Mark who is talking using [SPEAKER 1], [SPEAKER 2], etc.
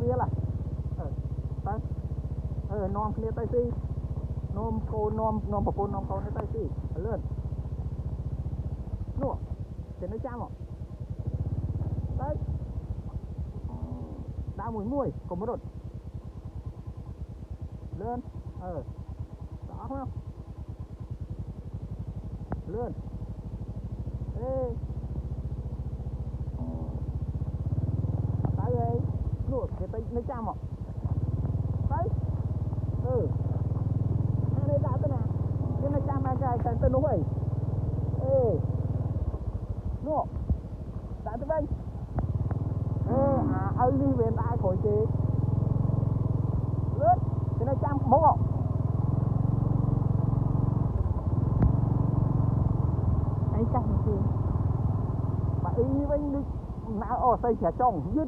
[SPEAKER 1] kia là non kia tay si non cô non bọc cô non câu nó tay si lươn nụ thì nó chăm đấy đau mùi còn một đột lươn đó không lươn ê đấy đây nụ cái tay nó chăm đấy đây đã thế nào nhưng nó chăm cái tên nó vậy ê nụ đã thế đây ơi đi về ai khỏi chị lướt cái này chăm bố không
[SPEAKER 2] ấy chăm gì
[SPEAKER 1] mà y với nào xây xẻ trồng dứt